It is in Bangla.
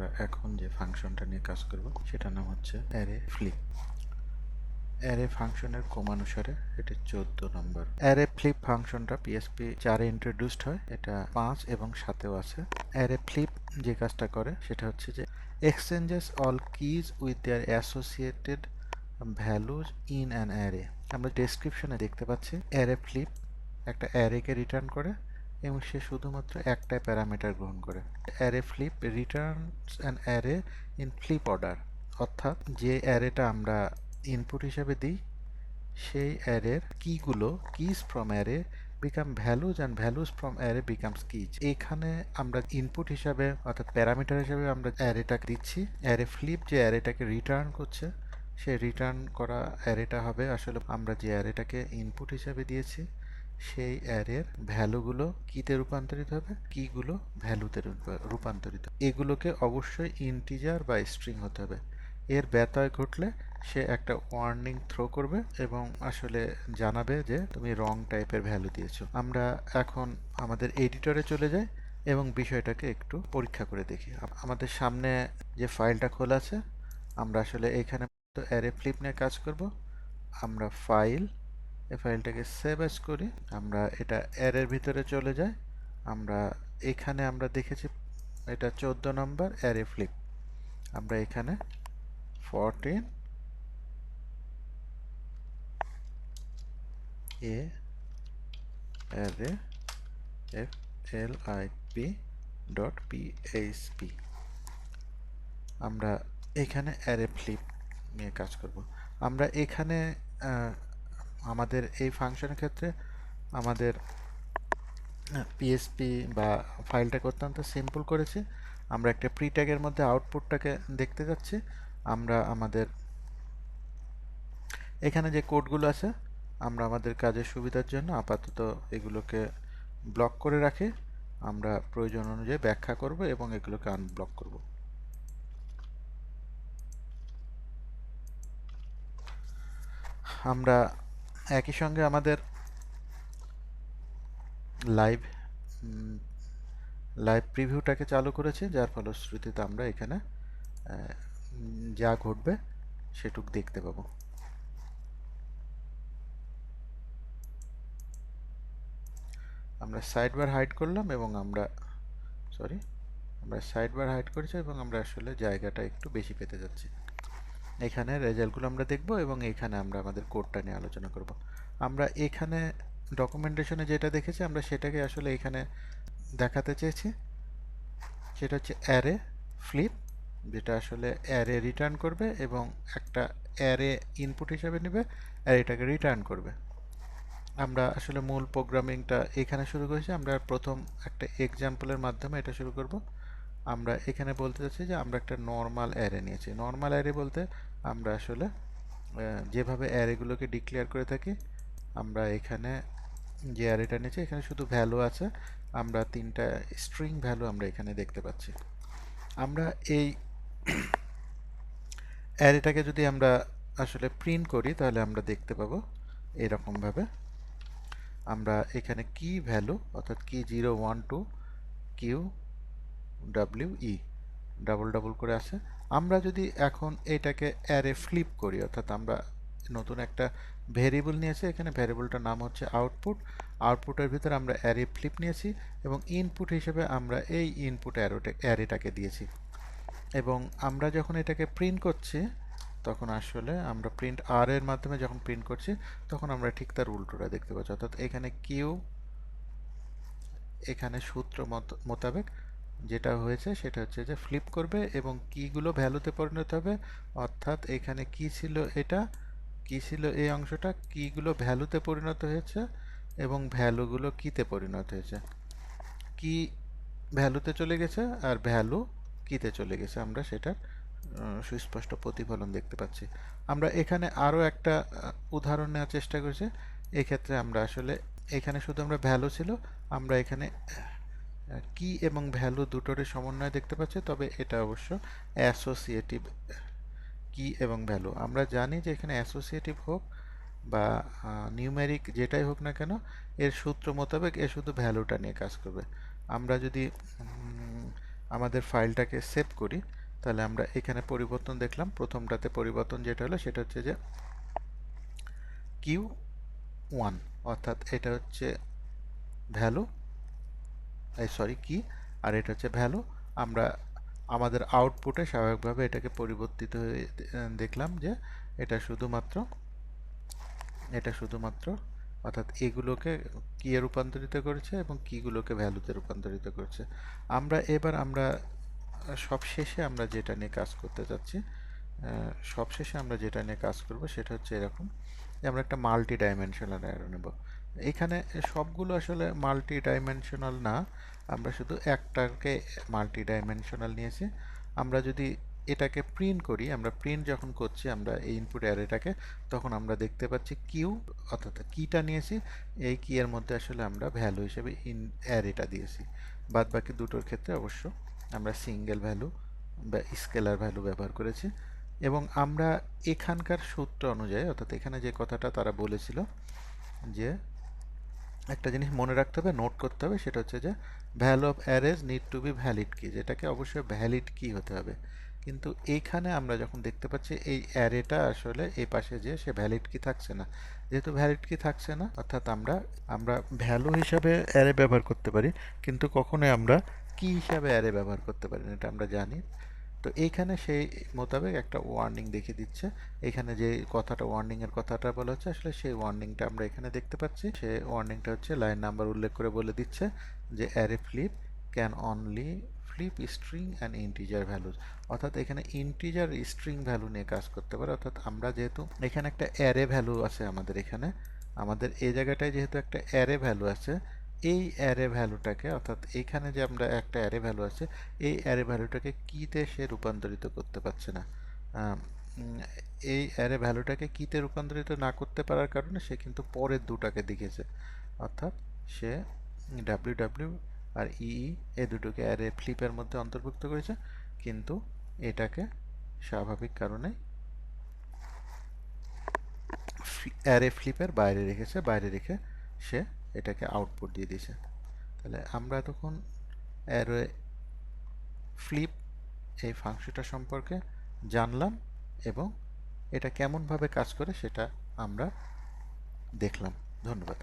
আমরা এখন যে ফাংশনটা নিয়ে কাজ করব সেটার নাম হচ্ছে অ্যারে ফ্লিপ। অ্যারে ফাংশনের ক্রমানুসারে এটি 14 নম্বর। অ্যারে ফ্লিপ ফাংশনটা পিএসপি 4 ইন্ট্রোডিউসড হয়, এটা 5 এবং 7-এও আছে। অ্যারে ফ্লিপ যে কাজটা করে সেটা হচ্ছে যে exchanges all keys with their associated values in an array. আমরা ডেসক্রিপশনে দেখতে পাচ্ছি অ্যারে ফ্লিপ একটা অ্যারেকে রিটার্ন করে এবং সে শুধুমাত্র একটাই প্যারামিটার গ্রহণ করে। Array flip returns an array in flip order, অর্থাৎ যে অ্যারেটা আমরা ইনপুট হিসেবে দিই সেই অ্যারের কিগুলো keys from array become values and values from array becomes keys. এখানে আমরা ইনপুট হিসাবে অর্থাৎ প্যারামিটার হিসাবে আমরা অ্যারেটাকে দিচ্ছি। অ্যারে ফ্লিপ যে অ্যারেটাকে রিটার্ন করছে সেই রিটার্ন করা অ্যারেটা হবে আসলে আমরা যে অ্যারেটাকে ইনপুট হিসাবে দিয়েছি সেই অ্যারের ভ্যালুগুলো কিতে রূপান্তরিত হবে, কিগুলো ভ্যালুতে রূপান্তরিত। এগুলোকে অবশ্যই ইন্টিজার বা স্ট্রিং হতে হবে। এর ব্যত্যয় ঘটলে সে একটা ওয়ার্নিং থ্রো করবে এবং আসলে জানাবে যে তুমি রং টাইপের ভ্যালু দিয়েছো। আমরা এখন আমাদের এডিটরে চলে যাই এবং বিষয়টাকে একটু পরীক্ষা করে দেখি। আমাদের সামনে যে ফাইলটা খোলা আছে, আমরা আসলে এখানে অ্যারে ফ্লিপ নিয়ে কাজ করব। আমরা এই ফাইলটাকে সেভ অ্যাজ করি। আমরা এটা অ্যারের ভিতরে চলে যাই। এখানে আমরা দেখেছি এটা 14 নম্বর অ্যারে ফ্লিপ। আমরা এখানে 14 এ অ্যারে flip.php আমরা এখানে অ্যারে ফ্লিপ নিয়ে কাজ করব। আমরা এখানে আমাদের এই ফাংশনের ক্ষেত্রে আমাদের পিএসপি বা ফাইলটাকে অত্যন্ত সিম্পল করেছি। আমরা একটা প্রি ট্যাগের মধ্যে আউটপুটটাকে দেখতে যাচ্ছি। আমরা আমাদের এখানে যে কোডগুলো আছে আমরা আমাদের কাজের সুবিধার জন্য আপাতত এগুলোকে ব্লক করে রাখি। আমরা প্রয়োজন অনুযায়ী ব্যাখ্যা করব এবং এগুলোকে আনব্লক করব। আমরা একই সঙ্গে আমাদের লাইভ প্রিভিউটাকে চালু করেছি, যার ফলশ্রুতিতে আমরা এখানে যা ঘটবে সেটুক দেখতে পাবো। আমরা সাইড বার হাইড করলাম এবং আমরা সাইড বার হাইড করেছি এবং আমরা আসলে জায়গাটা একটু বেশি পেতে যাচ্ছি। এখানে রেজাল্টগুলো আমরা দেখব এবং এখানে আমরা আমাদের কোডটা নিয়ে আলোচনা করব। আমরা এখানে ডকুমেন্টেশনে যেটা দেখেছি আমরা সেটাকে আসলে এখানে দেখাতে চেয়েছি। সেটা হচ্ছে অ্যারে ফ্লিপ, যেটা আসলে অ্যারে রিটার্ন করবে এবং একটা অ্যারে ইনপুট হিসেবে নেবে, অ্যারেটাকে রিটার্ন করবে। আমরা আসলে মূল প্রোগ্রামিংটা এখানে শুরু করেছি। আমরা প্রথম একটা এক্সাম্পলের মাধ্যমে এটা শুরু করব। আমরা এখানে বলতে চাচ্ছি যে আমরা একটা নর্মাল অ্যারে নিয়েছি। নর্মাল অ্যারে বলতে আমরা আসলে যেভাবে অ্যারেগুলোকে ডিক্লেয়ার করে থাকি, আমরা এখানে যে অ্যারেটা নিয়েছি এখানে শুধু ভ্যালু আছে। আমরা 3টা স্ট্রিং ভ্যালু আমরা এখানে দেখতে পাচ্ছি। আমরা এই অ্যারেটাকে যদি আমরা আসলে প্রিন্ট করি তাহলে আমরা দেখতে পাবো এরকমভাবে। আমরা এখানে কি ভ্যালু অর্থাৎ কি 0 1 2 কিউ ডাব্লিউ ই ডাবল করে আছে। আমরা যদি এখন এটাকে অ্যারে ফ্লিপ করি, অর্থাৎ আমরা নতুন একটা ভেরিয়েবল নিয়েছি, এখানে ভেরিয়েবলটার নাম হচ্ছে আউটপুট। আউটপুটের ভিতরে আমরা অ্যারে ফ্লিপ নিয়েছি এবং ইনপুট হিসেবে আমরা এই ইনপুট অ্যারেটাকে দিয়েছি এবং আমরা যখন এটাকে প্রিন্ট করছি তখন আসলে আমরা প্রিন্ট আর এর মাধ্যমে যখন প্রিন্ট করছি তখন আমরা ঠিক তার উল্টোটা দেখতে পাচ্ছি। অর্থাৎ এখানে কিউ এখানে সূত্র মোতাবেক যেটা হয়েছে সেটা হচ্ছে যে ফ্লিপ করবে এবং কিগুলো ভ্যালুতে পরিণত হবে। অর্থাৎ এখানে কি ছিল, এটা কি ছিল এই অংশটা, কিগুলো ভ্যালুতে পরিণত হয়েছে এবং ভ্যালুগুলো কিতে পরিণত হয়েছে। কি ভ্যালুতে চলে গেছে আর ভ্যালু কিতে চলে গেছে, আমরা সেটার সুস্পষ্ট প্রতিফলন দেখতে পাচ্ছি। আমরা এখানে আরও একটা উদাহরণ নেওয়ার চেষ্টা করেছি। এক্ষেত্রে আমরা আসলে এখানে শুধু আমরা ভ্যালু ছিল, আমরা এখানে কি এবং ভ্যালু দুটোরই সমন্বয় দেখতে পাচ্ছি, তবে এটা অবশ্য অ্যাসোসিয়েটিভ কি এবং ভ্যালু। আমরা জানি যে এখানে অ্যাসোসিয়েটিভ হোক বা নিউমেরিক যেটাই হোক না কেন, এর সূত্র মোতাবেক এ শুধু ভ্যালুটা নিয়ে কাজ করবে। আমরা যদি আমাদের ফাইলটাকে সেভ করি, তাহলে আমরা এখানে পরিবর্তন দেখলাম। প্রথমটাতে পরিবর্তন যেটা হলো সেটা হচ্ছে যে Q1, অর্থাৎ এটা হচ্ছে ভ্যালু, সরি কি, আর এটা হচ্ছে ভ্যালু। আমরা আমাদের আউটপুটে স্বাভাবিকভাবে এটাকে পরিবর্তিত হয়ে দেখলাম যে এটা শুধুমাত্র অর্থাৎ এগুলোকে কি এ রূপান্তরিত করেছে এবং কিগুলোকে ভ্যালুতে রূপান্তরিত করেছে। আমরা সবশেষে আমরা যেটা নিয়ে কাজ করতে যাচ্ছি, সবশেষে আমরা যেটা নিয়ে কাজ করব সেটা হচ্ছে এরকম যে আমরা একটা মাল্টি ডাইমেনশনাল অ্যারো নেব। এখানে সবগুলো আসলে মাল্টি ডাইমেনশনাল না, আমরা শুধু একটাকে মাল্টি ডাইমেনশনাল নিয়েছি। আমরা যদি এটাকে প্রিন্ট করি, আমরা প্রিন্ট যখন করছি আমরা এই ইনপুট অ্যারেটাকে, তখন আমরা দেখতে পাচ্ছি কিউ, অর্থাৎ কিটা নিয়েছি, এই কি এর মধ্যে আসলে আমরা ভ্যালু হিসেবে অ্যারেটা দিয়েছি। বাদ বাকি দুটোর ক্ষেত্রে অবশ্য আমরা সিঙ্গেল ভ্যালু বা স্কেলার ভ্যালু ব্যবহার করেছি। এবং আমরা এখানকার সূত্র অনুযায়ী, অর্থাৎ এখানে যে কথাটা তারা বলেছিল যে একটা জিনিস মনে রাখতে হবে, নোট করতে হবে, সেটা হচ্ছে যে value of অ্যারেজ need to be valid কি, যেটাকে অবশ্যই ভ্যালিড কি হতে হবে। কিন্তু এইখানে আমরা যখন দেখতে পাচ্ছি এই অ্যারেটা আসলে এই পাশে যে সে ভ্যালিড কি থাকছে না, যেহেতু ভ্যালিড কি থাকছে না, অর্থাৎ আমরা ভ্যালু হিসাবে অ্যারে ব্যবহার করতে পারি, কিন্তু কখনোই আমরা কি হিসাবে অ্যারে ব্যবহার করতে পারি না, এটা আমরা জানি। তো এইখানে সেই মোতাবেক একটা ওয়ার্নিং দেখিয়ে দিচ্ছে। এখানে যে কথাটা ওয়ার্নিংয়ের কথাটা বলা হচ্ছে, আসলে সেই ওয়ার্নিংটা আমরা এখানে দেখতে পাচ্ছি। সেই ওয়ার্নিংটা হচ্ছে লাইন নাম্বার উল্লেখ করে বলে দিচ্ছে যে array flip can only flip string and integer values, অর্থাৎ এখানে ইন্টিজার স্ট্রিং ভ্যালু নিয়ে কাজ করতে পারে। অর্থাৎ আমরা যেহেতু এখানে একটা অ্যারে ভ্যালু আছে, আমাদের এই জায়গাটায় যেহেতু একটা অ্যারে ভ্যালু আছে, এই অ্যারে ভ্যালুটাকে, অর্থাৎ এইখানে যে আমরা একটা অ্যারে ভ্যালু আছে, এই অ্যারে ভ্যালুটাকে কিতে সে রূপান্তরিত করতে পারছে না। আম, উম, এই অ্যারে ভ্যালুটাকে কিতে রূপান্তরিত না করতে পারার কারণে সে কিন্তু পরের দুটাকে দেখেছে, অর্থাৎ সে ডাব্লিউ ডাব্লিউ আর ইই এই দুটোকে অ্যারে ফ্লিপের মধ্যে অন্তর্ভুক্ত করেছে, কিন্তু এটাকে স্বাভাবিক কারণে অ্যারে ফ্লিপের বাইরে রেখেছে, বাইরে রেখে সে এটাকে আউটপুট দিয়ে দিয়েছে। তাহলে আমরা তখন অ্যারে ফ্লিপ এই ফাংশনটা সম্পর্কে জানলাম এবং এটা কেমনভাবে কাজ করে সেটা আমরা দেখলাম। ধন্যবাদ।